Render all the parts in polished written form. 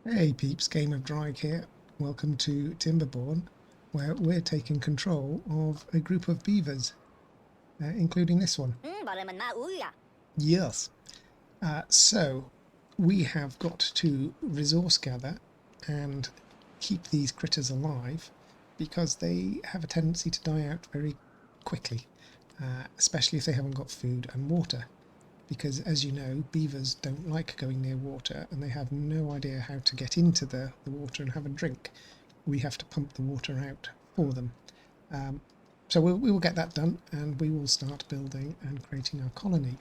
Hey peeps, Game of Drag here. Welcome to Timberborn, where we're taking control of a group of beavers, including this one. Yes. So we have got to resource gather and keep these critters alive because they have a tendency to die out very quickly, especially if they haven't got food and water. Because as you know, beavers don't like going near water and they have no idea how to get into the water and have a drink. We have to pump the water out for them. So we will get that done and we will start building and creating our colony.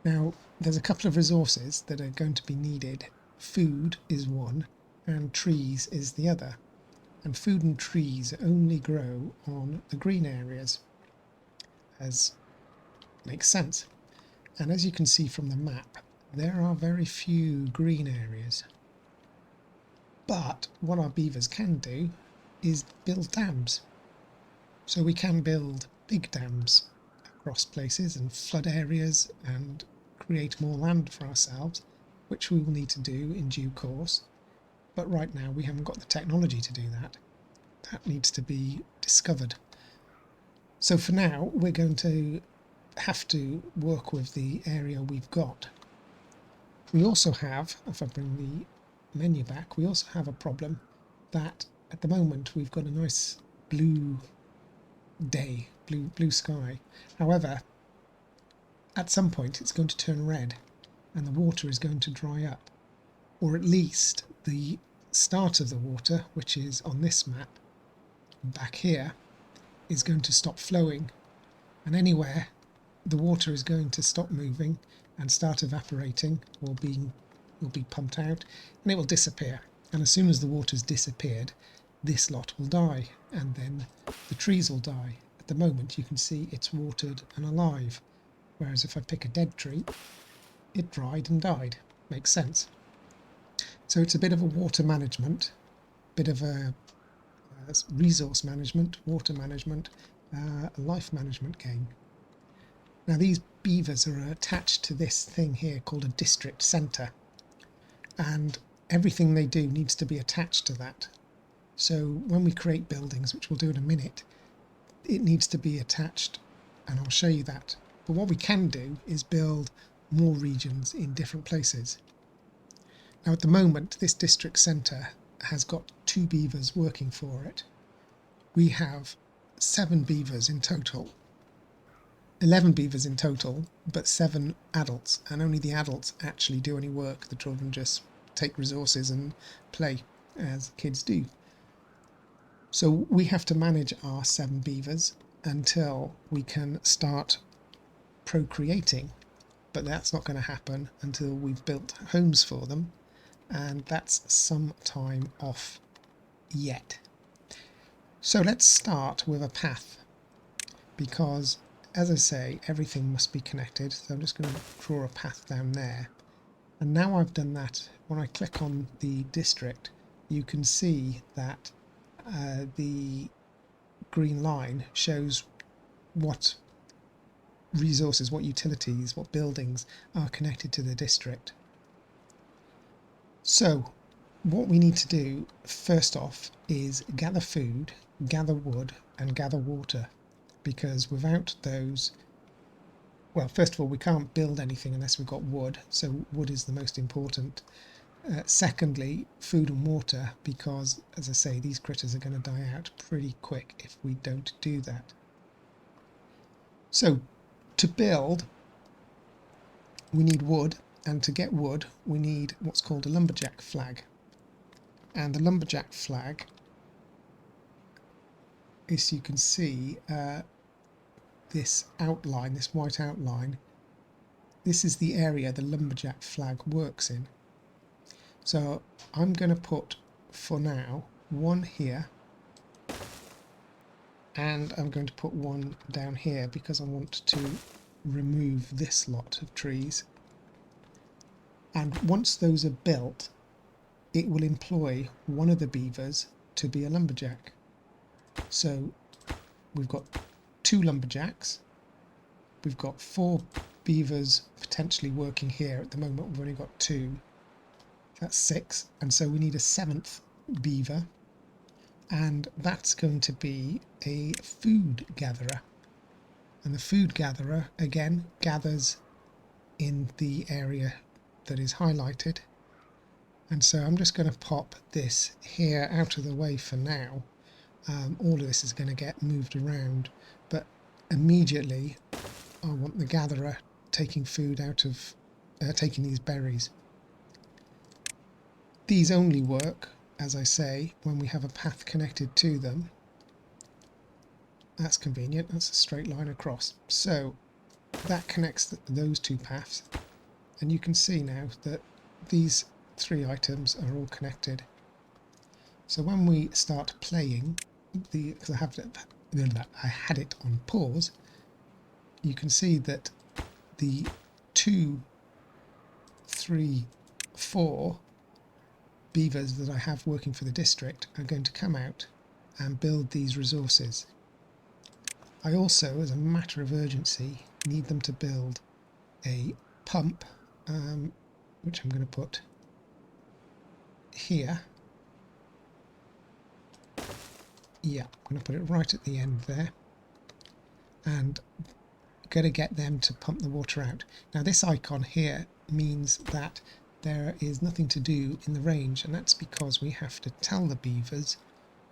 Now, there's a couple of resources that are going to be needed. Food is one and trees is the other. And food and trees only grow on the green areas, as makes sense. And as you can see from the map, there are very few green areas. But what our beavers can do is build dams. So we can build big dams across places and flood areas and create more land for ourselves, which we will need to do in due course. But right now we haven't got the technology to do that. That needs to be discovered. So for now we're going to have to work with the area we've got. We also have, if I bring the menu back, we also have a problem that at the moment we've got a nice blue day, blue sky. However, at some point it's going to turn red and the water is going to dry up, or at least the start of the water, which is on this map back here, is going to stop flowing, and anywhere the water is going to stop moving and start evaporating or will be pumped out, and it will disappear. And as soon as the water's disappeared, this lot will die, and then the trees will die. At the moment you can see it's watered and alive, whereas if I pick a dead tree, it dried and died. Makes sense. So it's a bit of a water management, bit of a resource management, water management, life management game. Now these beavers are attached to this thing here called a district centre, and everything they do needs to be attached to that. So when we create buildings, which we'll do in a minute, it needs to be attached, and I'll show you that. But what we can do is build more regions in different places. Now at the moment this district centre has got 2 beavers working for it. We have 7 beavers in total. 11 beavers in total, but 7 adults, and only the adults actually do any work. The children just take resources and play, as kids do. So we have to manage our 7 beavers until we can start procreating, but that's not going to happen until we've built homes for them, and that's some time off yet. So let's start with a path, because as I say, everything must be connected. So I'm just going to draw a path down there. And now I've done that, when I click on the district, you can see that the green line shows what resources, what utilities, what buildings are connected to the district. So what we need to do first off is gather food, gather wood and gather water. Because without those, well, first of all, we can't build anything unless we've got wood, so wood is the most important. Secondly, food and water, because, as I say, these critters are going to die out pretty quick if we don't do that. So, to build, we need wood, and to get wood, we need what's called a lumberjack flag. And the lumberjack flag, as you can see, this outline, this white outline, this is the area the lumberjack flag works in. So I'm going to put, for now, one here, and I'm going to put one down here because I want to remove this lot of trees. And once those are built, it will employ one of the beavers to be a lumberjack. So we've got 2 lumberjacks, we've got 4 beavers potentially working here. At the moment we've only got 2, That's 6, and so we need a 7th beaver, and that's going to be a food gatherer. And the food gatherer, again, gathers in the area that is highlighted. And so I'm just going to pop this here out of the way for now. All of this is going to get moved around, but immediately I want the gatherer taking food out of, taking these berries. These only work, as I say, when we have a path connected to them. That's convenient, that's a straight line across. So that connects those two paths, and you can see now that these 3 items are all connected. So when we start playing, because I had it on pause, you can see that the 2, 3, 4 beavers that I have working for the district are going to come out and build these resources. I also, as a matter of urgency, need them to build a pump, which I'm going to put here. Yeah, I'm going to put it right at the end there, and going to get them to pump the water out. Now this icon here means that there is nothing to do in the range, and that's because we have to tell the beavers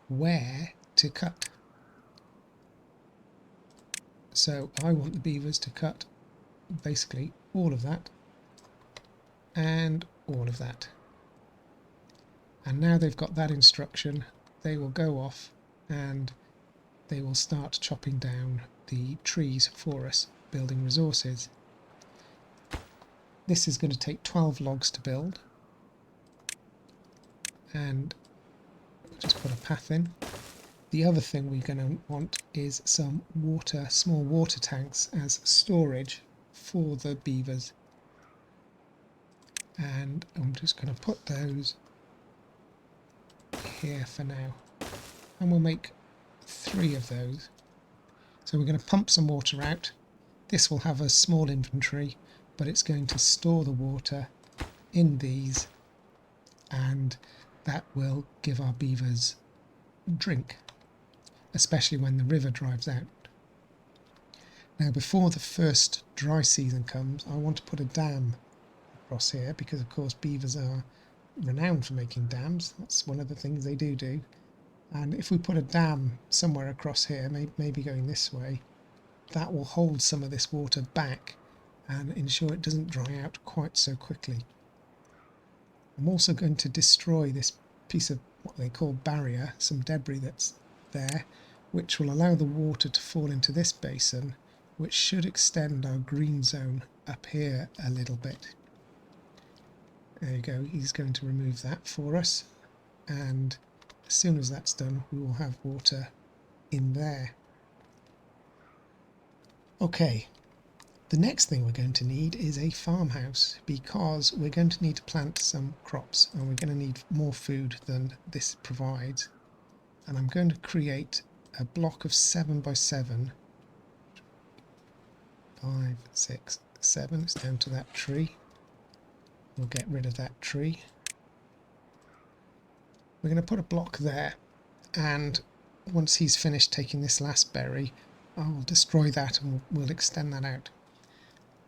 where to cut. So I want the beavers to cut basically all of that and all of that. And now they've got that instruction, they will go off and they will start chopping down the trees for us, building resources. This is going to take 12 logs to build, and just put a path in. The other thing we're going to want is some water, small water tanks as storage for the beavers. And I'm just going to put those here for now. And we'll make 3 of those. So we're going to pump some water out. This will have a small inventory, but it's going to store the water in these, and that will give our beavers drink, especially when the river dries out. Now before the first dry season comes, I want to put a dam across here, because of course beavers are renowned for making dams. That's one of the things they do. And if we put a dam somewhere across here, maybe going this way, that will hold some of this water back and ensure it doesn't dry out quite so quickly. I'm also going to destroy this piece of what they call barrier, some debris that's there, which will allow the water to fall into this basin, which should extend our green zone up here a little bit. There you go, he's going to remove that for us, and as soon as that's done we will have water in there. Okay, the next thing we're going to need is a farmhouse, because we're going to need to plant some crops and we're going to need more food than this provides. And I'm going to create a block of 7 by 7. 5, 6, 7, it's down to that tree. We'll get rid of that tree. We're going to put a block there, and once he's finished taking this last berry, I'll destroy that and we'll extend that out.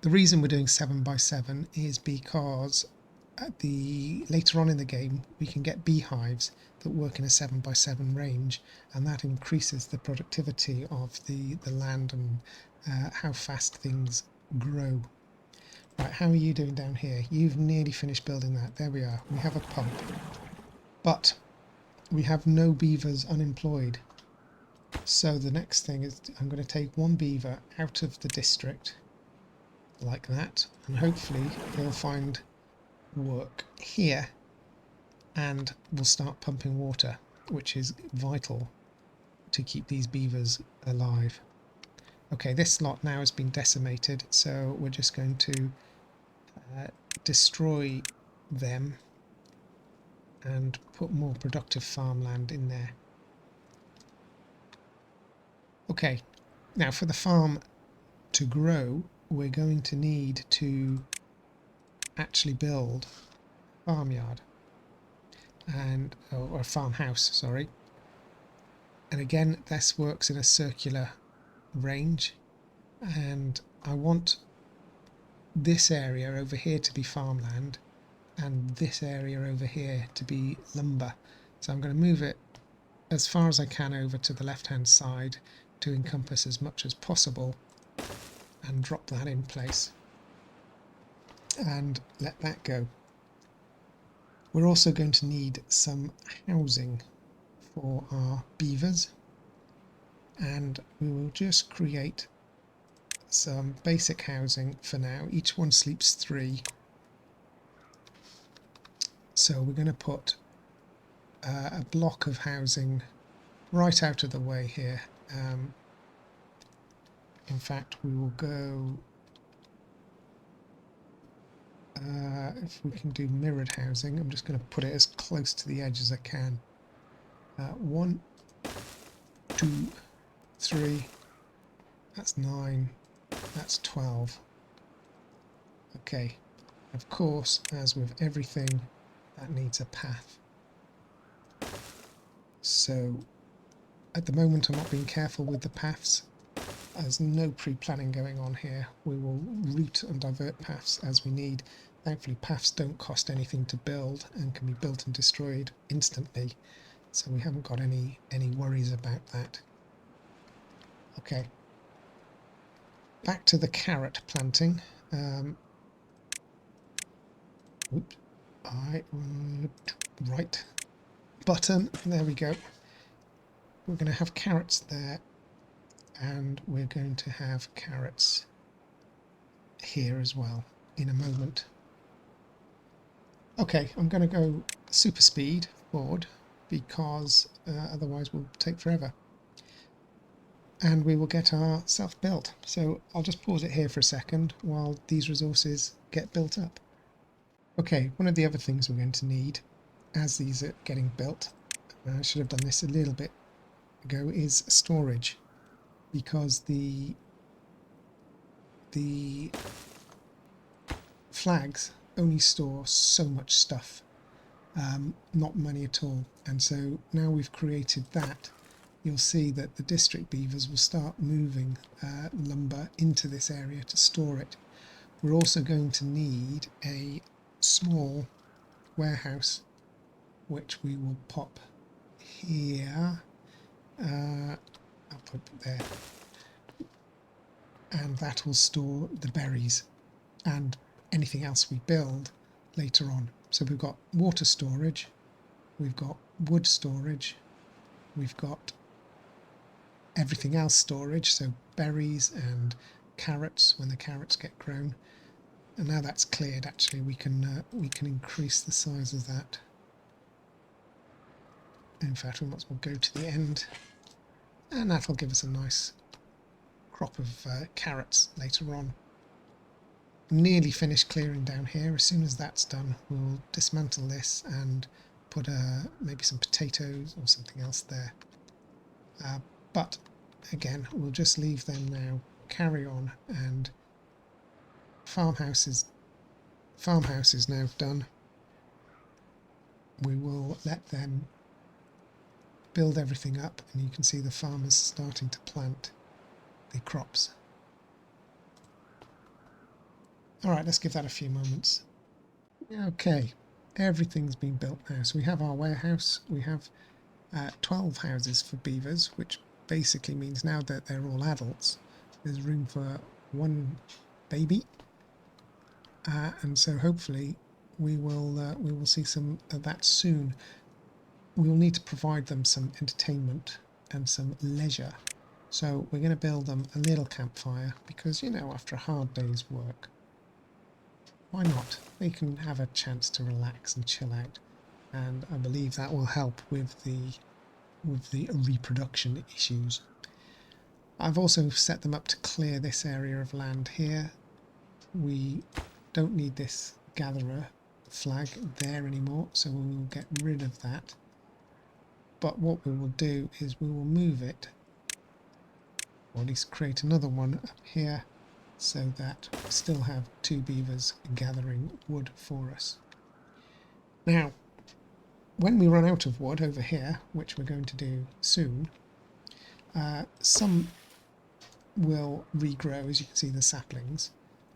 The reason we're doing 7 by 7 is because later on in the game we can get beehives that work in a 7 by 7 range, and that increases the productivity of the land and how fast things grow. Right, how are you doing down here? You've nearly finished building that. There we are. We have a pump. But we have no beavers unemployed. So the next thing is I'm going to take 1 beaver out of the district, like that, and hopefully they'll find work here and we'll start pumping water, which is vital to keep these beavers alive. Okay, this lot now has been decimated, so we're just going to destroy them and put more productive farmland in there. Okay, now for the farm to grow, we're going to need to actually build farmyard, and or a farmhouse, sorry. And again, this works in a circular range, and I want this area over here to be farmland and this area over here to be lumber. So I'm going to move it as far as I can over to the left hand side to encompass as much as possible and drop that in place and let that go. We're also going to need some housing for our beavers, and we will just create some basic housing for now. Each one sleeps 3, so we're going to put a block of housing right out of the way here. In fact, we will go, if we can do mirrored housing, I'm just going to put it as close to the edge as I can. 1, 2, 3, that's 9, that's 12. Okay, of course, as with everything, that needs a path. So at the moment I'm not being careful with the paths. There's no pre-planning going on here. We will route and divert paths as we need. Thankfully paths don't cost anything to build and can be built and destroyed instantly, so we haven't got any worries about that. Okay, back to the carrot planting. Oops, right button, there we go. We're going to have carrots there, and we're going to have carrots here as well in a moment. Okay, I'm going to go super speed forward because otherwise we'll take forever. And we will get ourselves built. So I'll just pause it here for a second while these resources get built up. Okay, one of the other things we're going to need as these are getting built, I should have done this a little bit ago, is storage, because the flags only store so much stuff, not money at all. And so now we've created that, you'll see that the district beavers will start moving lumber into this area to store it. We're also going to need a small warehouse, which we will pop here. I'll put it there, and that will store the berries and anything else we build later on. So we've got water storage, we've got wood storage, we've got everything else storage, so berries and carrots when the carrots get grown. And now that's cleared, actually we can increase the size of that. In fact, we might as well go to the end, and that'll give us a nice crop of carrots later on. Nearly finished clearing down here. As soon as that's done, we'll dismantle this and put maybe some potatoes or something else there. But again, we'll just leave them now, carry on, and farmhouse is now done. We will let them build everything up, and you can see the farmers starting to plant the crops. Alright, let's give that a few moments. Okay, everything's been built now. So we have our warehouse, we have 12 houses for beavers, which basically means now that they're all adults, there's room for 1 baby. And so hopefully we will see some of that soon. We will need to provide them some entertainment and some leisure. So we're going to build them a little campfire because, you know, after a hard day's work, why not? They can have a chance to relax and chill out, and I believe that will help with the reproduction issues. I've also set them up to clear this area of land here. We don't need this gatherer flag there anymore, so we will get rid of that. But what we will do is we will move it, or at least create another one up here, so that we still have 2 beavers gathering wood for us. Now, when we run out of wood over here, which we're going to do soon, some will regrow, as you can see the saplings,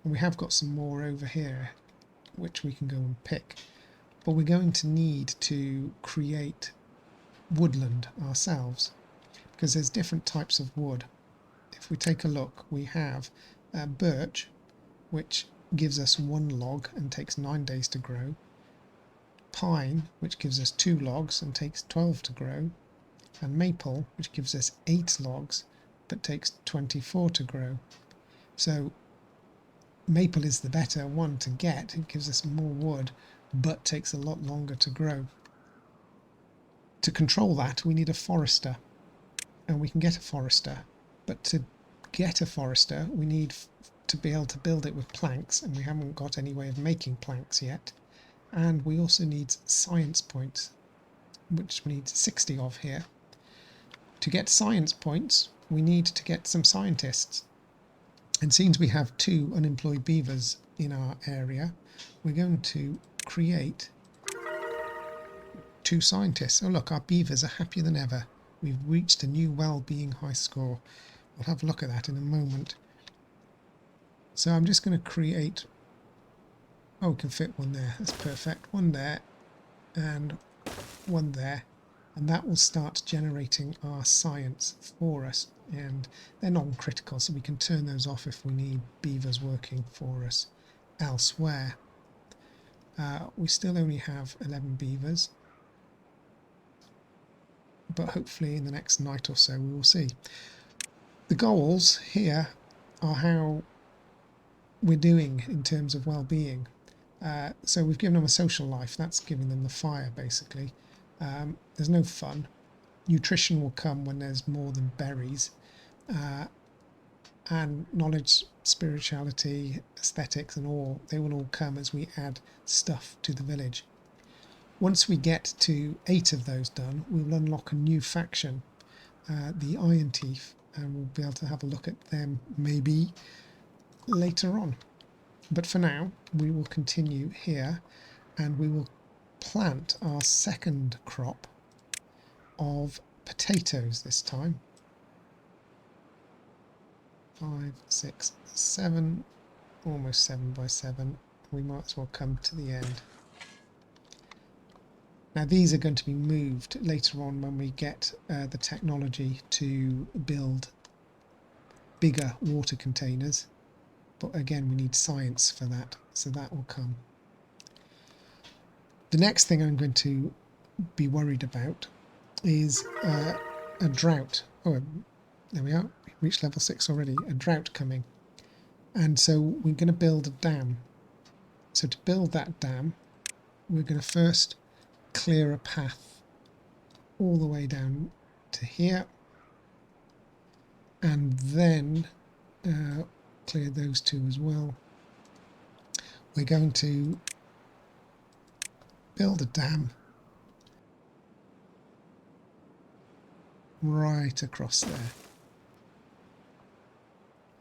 and we have got some more over here which we can go and pick, but we're going to need to create woodland ourselves because there's different types of wood. If we take a look, we have birch, which gives us 1 log and takes 9 days to grow, pine, which gives us 2 logs and takes 12 to grow, and maple, which gives us 8 logs but takes 24 to grow. So maple is the better one to get. It gives us more wood but takes a lot longer to grow. To control that, we need a forester, and we can get a forester, but to get a forester we need to be able to build it with planks, and we haven't got any way of making planks yet. And we also need science points, which we need 60 of here. To get science points, we need to get some scientists. And since we have 2 unemployed beavers in our area, we're going to create 2 scientists. Oh look, our beavers are happier than ever. We've reached a new well-being high score. We'll have a look at that in a moment. So I'm just going to create... Oh, we can fit one there. That's perfect. One there and one there. And that will start generating our science for us. And they're non-critical, so we can turn those off if we need beavers working for us elsewhere. We still only have 11 beavers, but hopefully in the next night or so we will see. The goals here are how we're doing in terms of well-being. So we've given them a social life. That's giving them the fire, basically. There's no fun. Nutrition will come when there's more than berries. And knowledge, spirituality, aesthetics and all, they will all come as we add stuff to the village. Once we get to 8 of those done, we'll unlock a new faction, the Iron Teeth, and we'll be able to have a look at them maybe later on. But for now, we will continue here, and we will plant our second crop of potatoes this time. 5, 6, 7, almost 7 by 7. We might as well come to the end. Now these are going to be moved later on when we get the technology to build bigger water containers, but again we need science for that, so that will come. The next thing I'm going to be worried about is a drought. Oh, there we are, we reached level 6 already. A drought coming, and so we're going to build a dam. So to build that dam, we're going to first clear a path all the way down to here, and then clear those 2 as well. We're going to build a dam right across there.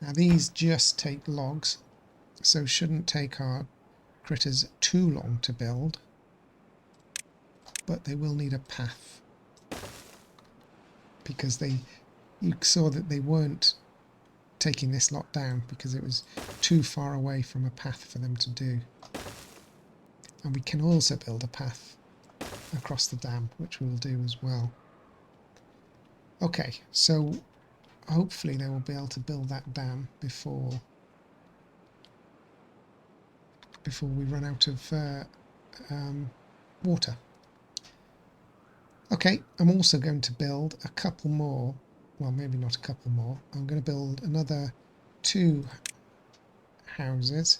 Now these just take logs, so shouldn't take our critters too long to build, but they will need a path, because you saw that they weren't taking this lot down because it was too far away from a path for them to do. And we can also build a path across the dam, which we will do as well. Okay, so hopefully they will be able to build that dam before we run out of water. Okay, I'm also going to build a couple more, well maybe not a couple more, I'm going to build another 2 houses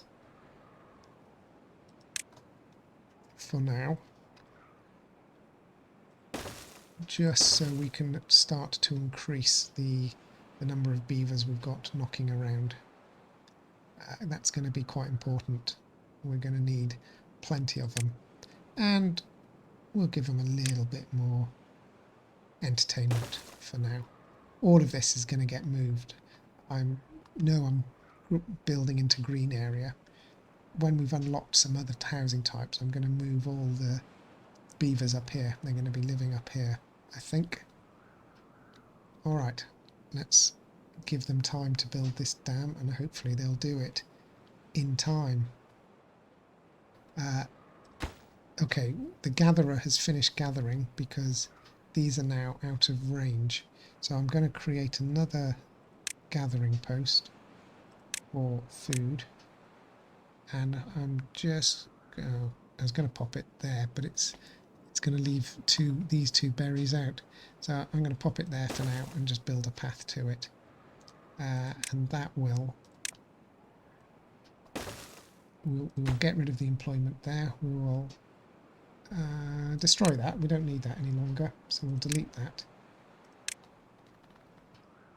for now, just so we can start to increase the number of beavers we've got knocking around. That's going to be quite important. We're going to need plenty of them, and we'll give them a little bit more entertainment for now. All of this is going to get moved. I'm building into green area. When we've unlocked some other housing types, I'm going to move all beavers up here. They're going to be living up here, I think. Alright, let's give them time to build this dam, and hopefully they'll do it in time. Okay, the gatherer has finished gathering because these are now out of range. So I'm going to create another gathering post for food, and I'm just I was going to pop it there, but it's going to leave these two berries out, so I'm going to pop it there for now and just build a path to it, and that will we'll get rid of the employment there. We will destroy that. We don't need that any longer, so we'll delete that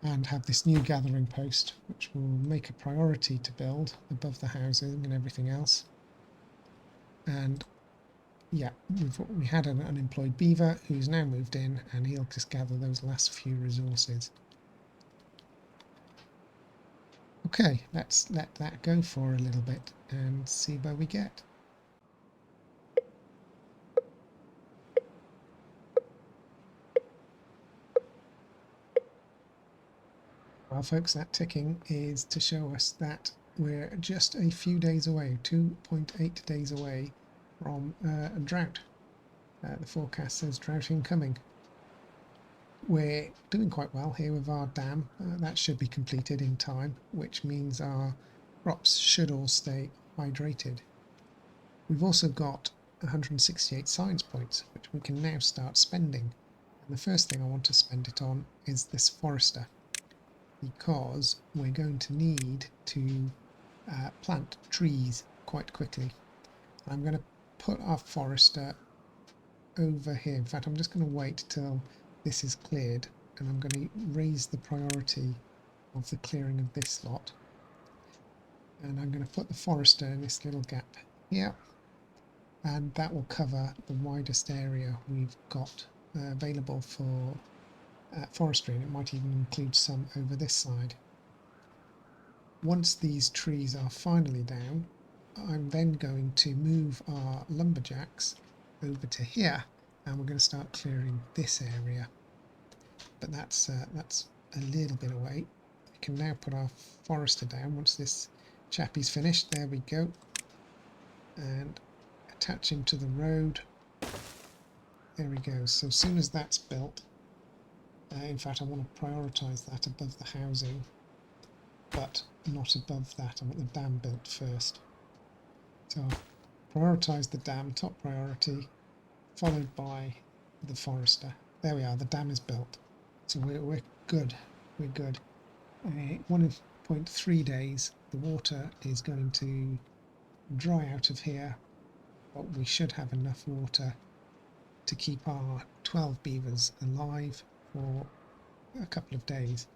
and have this new gathering post, which will make a priority to build above the housing and everything else. And yeah, we had an unemployed beaver who's now moved in, and he'll just gather those last few resources. Okay, let's let that go for a little bit and see where we get. Well, folks, that ticking is to show us that we're just a few days away, 2.8 days away from a drought. The forecast says drought incoming. We're doing quite well here with our dam. That should be completed in time, which means our crops should all stay hydrated. We've also got 168 science points, which we can now start spending. And the first thing I want to spend it on is this forester, because we're going to need to plant trees quite quickly. I'm going to put our forester over here. In fact, I'm just going to wait till this is cleared, and I'm going to raise the priority of the clearing of this lot, and I'm going to put the forester in this little gap here, and that will cover the widest area we've got available for forestry, and it might even include some over this side. Once these trees are finally down, I'm then going to move our lumberjacks over to here, and we're going to start clearing this area. But that's a little bit away. We can now put our forester down once this chappie's finished. There we go. And attach him to the road. There we go. So as soon as that's built, in fact I want to prioritise that above the housing, but not above that. I want the dam built first. So I'll prioritise the dam, top priority, followed by the forester. There we are, the dam is built. So we're good. We're good. 1.3 days, the water is going to dry out of here, but we should have enough water to keep our 12 beavers alive for a couple of days.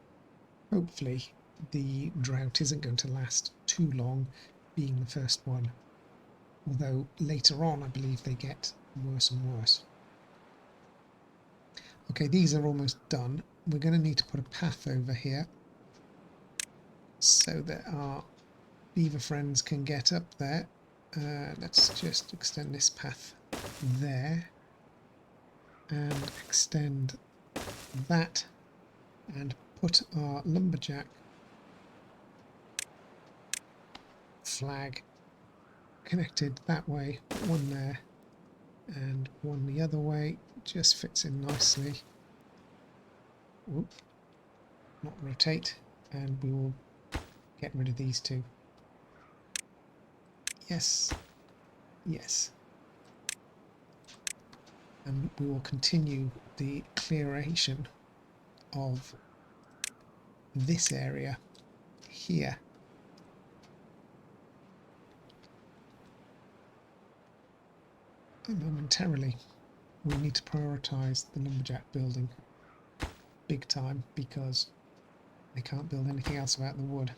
Hopefully the drought isn't going to last too long, being the first one, although later on I believe they get worse and worse. Okay, these are almost done. We're going to need to put a path over here so that our beaver friends can get up there. Let's just extend this path there and extend that and put our lumberjack flag connected that way, one there and one the other way. Just fits in nicely. Whoop. Not rotate, and we will get rid of these two. Yes, yes. And we will continue the clearation of this area here. And momentarily we need to prioritise the lumberjack building big time, because they can't build anything else without the wood.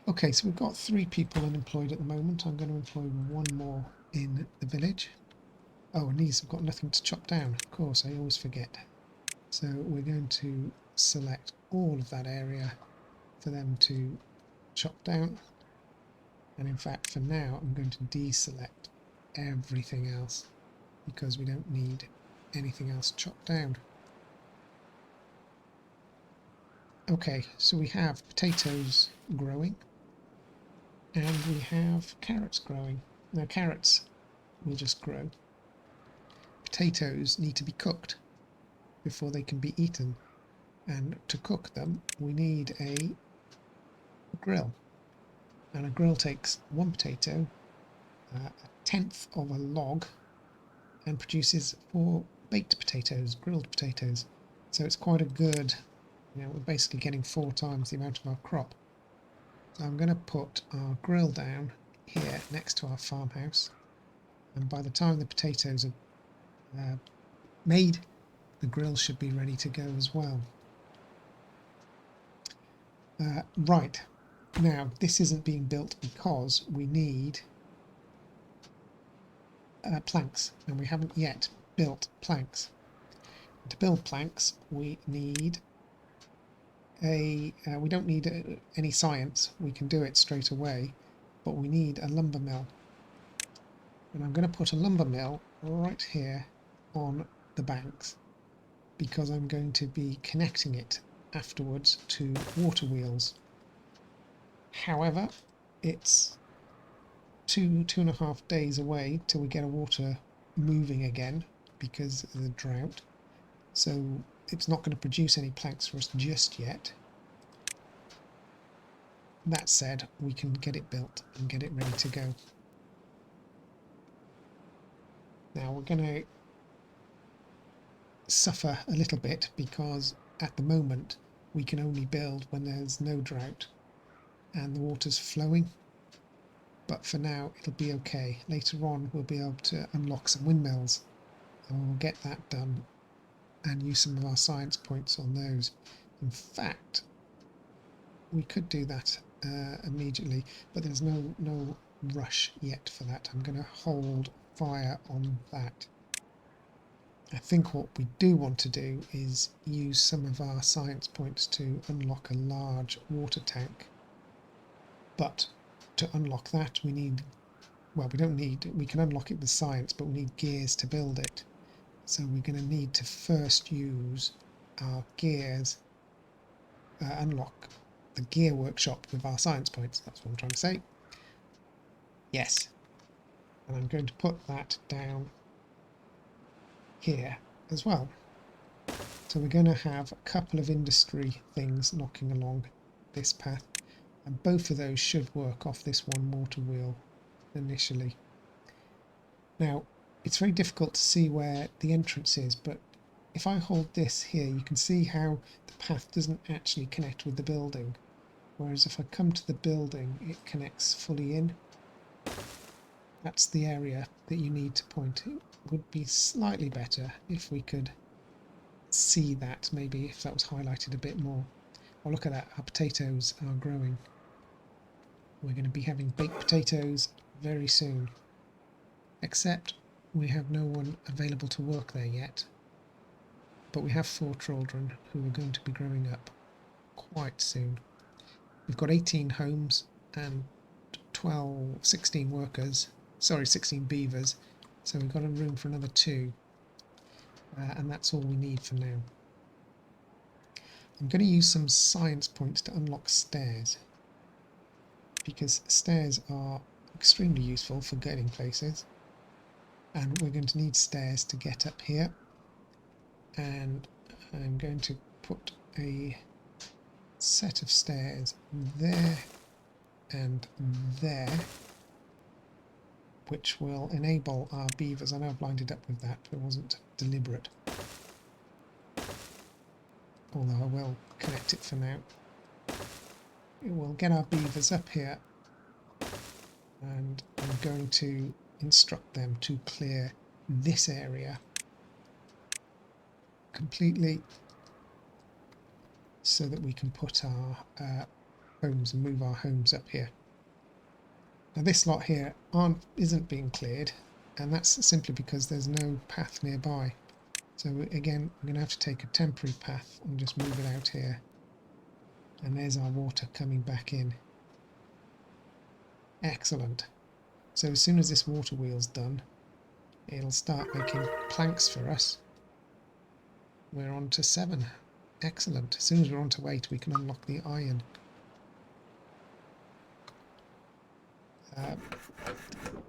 Okay, so we've got 3 people unemployed at the moment. I'm going to employ one more in the village. Oh, and these have got nothing to chop down. Of course, I always forget. So we're going to select all of that area for them to chop down. And in fact, for now, I'm going to deselect everything else because we don't need anything else chopped down. Okay, so we have potatoes growing and we have carrots growing. Now carrots will just grow. Potatoes need to be cooked before they can be eaten, and to cook them we need a grill, and a grill takes one potato, a tenth of a log, and produces 4 baked potatoes, grilled potatoes. So it's quite a good, we're basically getting 4 times the amount of our crop. So I'm going to put our grill down here next to our farmhouse, and by the time the potatoes are made, the grill should be ready to go as well. Right, now this isn't being built because we need planks, and we haven't yet built planks. To build planks we need we don't need any science, we can do it straight away, but we need a lumber mill. And I'm going to put a lumber mill right here on the banks because I'm going to be connecting it afterwards to water wheels. However, it's 2.5 days away till we get a water moving again because of the drought, so it's not going to produce any planks for us just yet. That said, we can get it built and get it ready to go. Now we're going to suffer a little bit because at the moment we can only build when there's no drought and the water's flowing, but for now it'll be okay. Later on we'll be able to unlock some windmills and we'll get that done and use some of our science points on those. In fact, we could do that immediately, but there's no rush yet for that. I'm going to hold fire on that. I think what we do want to do is use some of our science points to unlock a large water tank, but to unlock that we need, well, we can unlock it with science, but we need gears to build it. So we're going to need to first use our gears, unlock the gear workshop with our science points. That's what I'm trying to say. Yes. And I'm going to put that down here as well. So we're going to have a couple of industry things knocking along this path, and both of those should work off this one water wheel initially. Now it's very difficult to see where the entrance is, but if I hold this here you can see how the path doesn't actually connect with the building, whereas if I come to the building it connects fully in. That's the area that you need to point. It would be slightly better if we could see that, maybe if that was highlighted a bit more. Oh, look at that, our potatoes are growing. We're going to be having baked potatoes very soon, except we have no one available to work there yet, but we have 4 children who are going to be growing up quite soon. We've got 18 homes and 16 workers, sorry, 16 beavers, so we've got a room for another 2, and that's all we need for now. I'm going to use some science points to unlock stairs, because stairs are extremely useful for getting places, and we're going to need stairs to get up here, and I'm going to put a set of stairs there and there, which will enable our beavers. I know I've lined it up with that, but it wasn't deliberate, although I will connect it for now. It will get our beavers up here, and I'm going to instruct them to clear this area completely so that we can put our homes and move our homes up here. Now this lot here isn't being cleared, and that's simply because there's no path nearby. So again, I'm going to have to take a temporary path and just move it out here. And there's our water coming back in. Excellent. So as soon as this water wheel's done, it'll start making planks for us. We're on to 7. Excellent. As soon as we're on to 8, we can unlock the iron.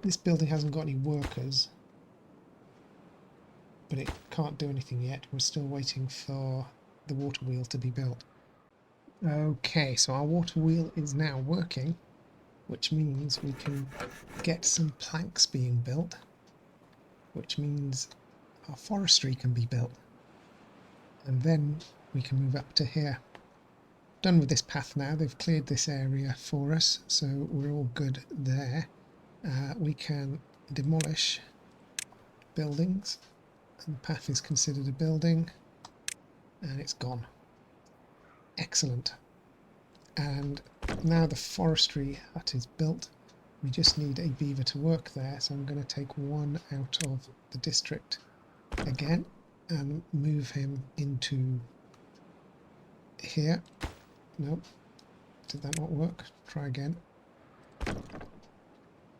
This building hasn't got any workers, but it can't do anything yet. We're still waiting for the water wheel to be built. Okay, so our water wheel is now working, which means we can get some planks being built, which means our forestry can be built. And then we can move up to here. Done with this path now. They've cleared this area for us, so we're all good there. We can demolish buildings, and the path is considered a building, and it's gone. Excellent. And now the forestry hut is built. We just need a beaver to work there, so I'm going to take one out of the district again and move him into here. Nope. Did that not work? Try again.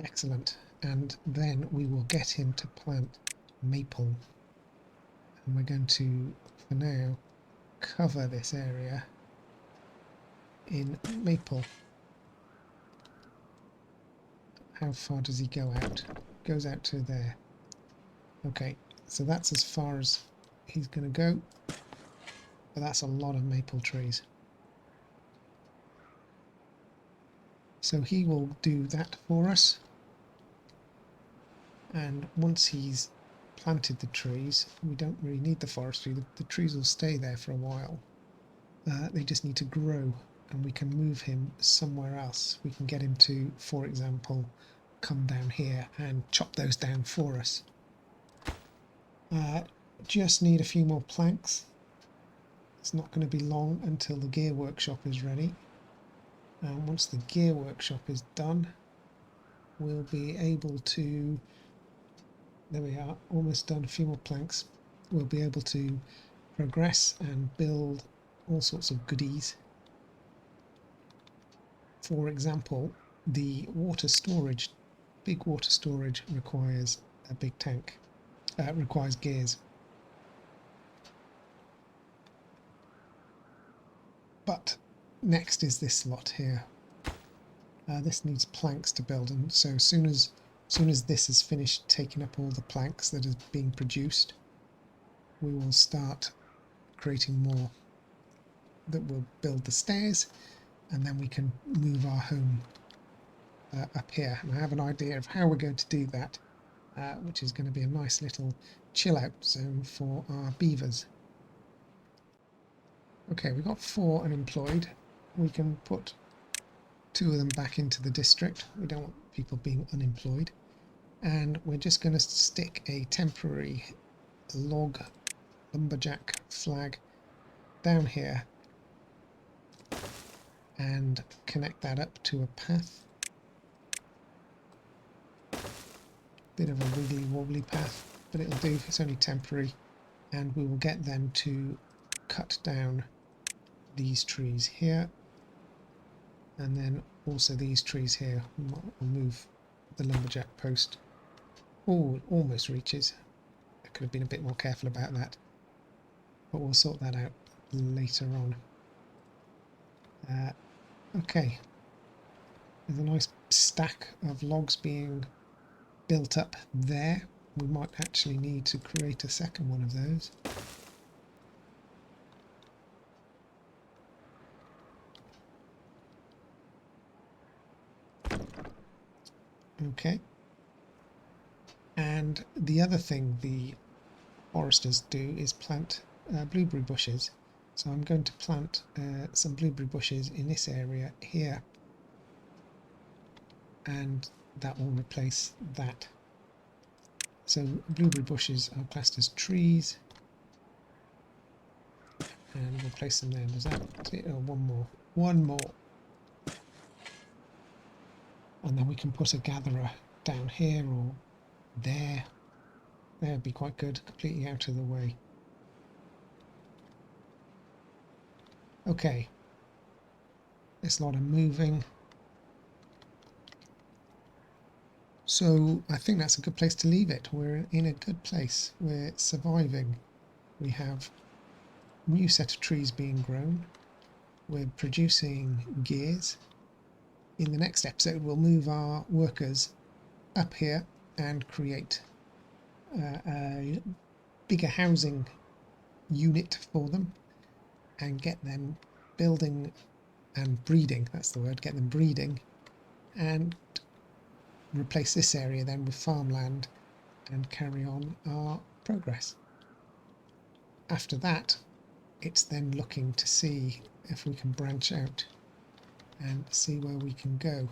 Excellent. And then we will get him to plant maple. And we're going to, for now, cover this area in maple. How far does he go out? Goes out to there. Okay, so that's as far as he's going to go. But that's a lot of maple trees. So he will do that for us. And once he's planted the trees, we don't really need the forestry. The trees will stay there for a while. They just need to grow, and we can move him somewhere else. We can get him to, for example, come down here and chop those down for us. Just need a few more planks. It's not going to be long until the gear workshop is ready. And once the gear workshop is done, we'll be able to, there we are, almost done, a few more planks. We'll be able to progress and build all sorts of goodies. For example, the water storage, big water storage requires a big tank, requires gears. But next is this lot here. This needs planks to build, and so as soon as this is finished taking up all the planks that is being produced, we will start creating more that will build the stairs, and then we can move our home up here. And I have an idea of how we're going to do that, which is going to be a nice little chill out zone for our beavers. Okay, we've got 4 unemployed. We can put 2 of them back into the district. We don't want people being unemployed. And we're just going to stick a temporary log lumberjack flag down here and connect that up to a path. Bit of a wiggly wobbly path, but it'll do. It's only temporary, and we will get them to cut down these trees here, and then also these trees here. We'll move the lumberjack post. Oh, it almost reaches. I could have been a bit more careful about that, but we'll sort that out later on. Okay, there's a nice stack of logs being built up there. We might actually need to create a second one of those. Okay. And the other thing the foresters do is plant blueberry bushes. So I'm going to plant some blueberry bushes in this area here, and that will replace that. So blueberry bushes are classed as trees, and we'll place them there. Does that it? Oh, one more. And then we can put a gatherer down here or there. That would be quite good, completely out of the way. Okay, this lot are moving. So I think that's a good place to leave it. We're in a good place. We're surviving. We have a new set of trees being grown. We're producing gears. In the next episode, we'll move our workers up here and create a bigger housing unit for them and get them building and breeding. That's the word, get them breeding, and replace this area then with farmland and carry on our progress. After that, it's then looking to see if we can branch out and see where we can go.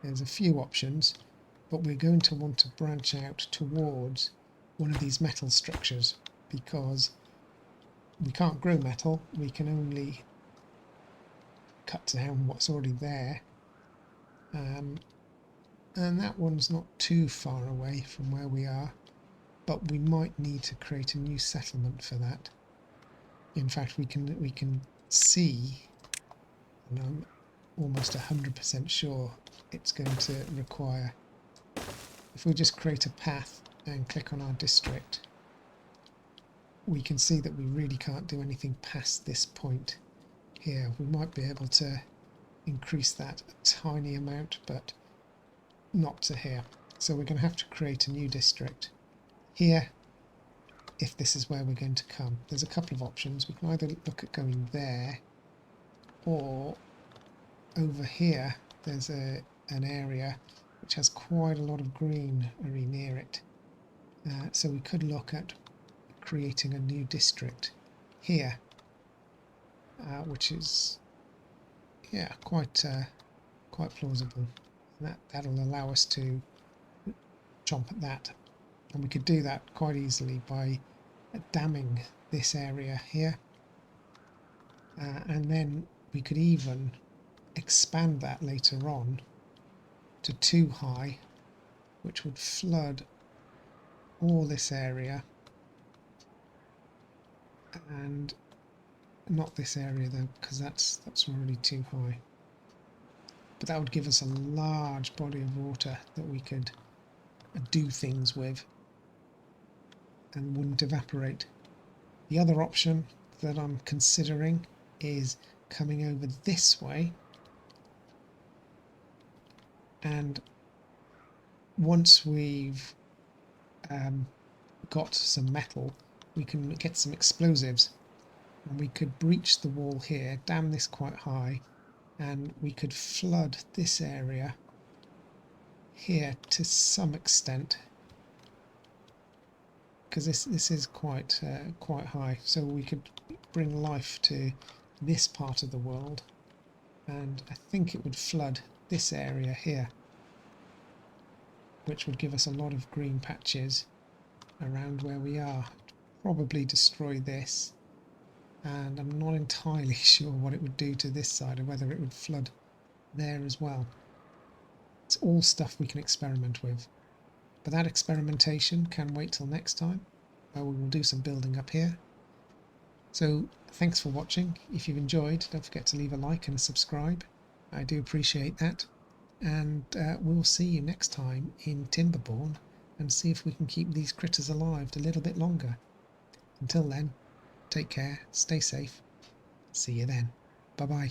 There's a few options, but we're going to want to branch out towards one of these metal structures because we can't grow metal, we can only cut down what's already there. And that one's not too far away from where we are, but we might need to create a new settlement for that. In fact, we can see, and I'm almost 100% sure it's going to require, if we just create a path and click on our district, we can see that we really can't do anything past this point here. We might be able to increase that a tiny amount, but not to here. So we're going to have to create a new district here if this is where we're going to come. There's a couple of options. We can either look at going there, or over here there's an area which has quite a lot of greenery near it. So we could look at creating a new district here, which is quite plausible. That'll allow us to chomp at that, and we could do that quite easily by damming this area here, and then we could even expand that later on to too high, which would flood all this area, and not this area though, because that's already too high. But that would give us a large body of water that we could do things with and wouldn't evaporate. The other option that I'm considering is coming over this way, and once we've got some metal, we can get some explosives, and we could breach the wall here, dam this quite high, and we could flood this area here to some extent, because this is quite high, so we could bring life to this part of the world, and I think it would flood this area here, which would give us a lot of green patches around where we are. Probably destroy this, and I'm not entirely sure what it would do to this side, or whether it would flood there as well. It's all stuff we can experiment with, but that experimentation can wait till next time, where we will do some building up here. So thanks for watching. If you've enjoyed, don't forget to leave a like and a subscribe. I do appreciate that, and we'll see you next time in Timberborn and see if we can keep these critters alive a little bit longer. Until then, take care, stay safe, see you then, bye bye.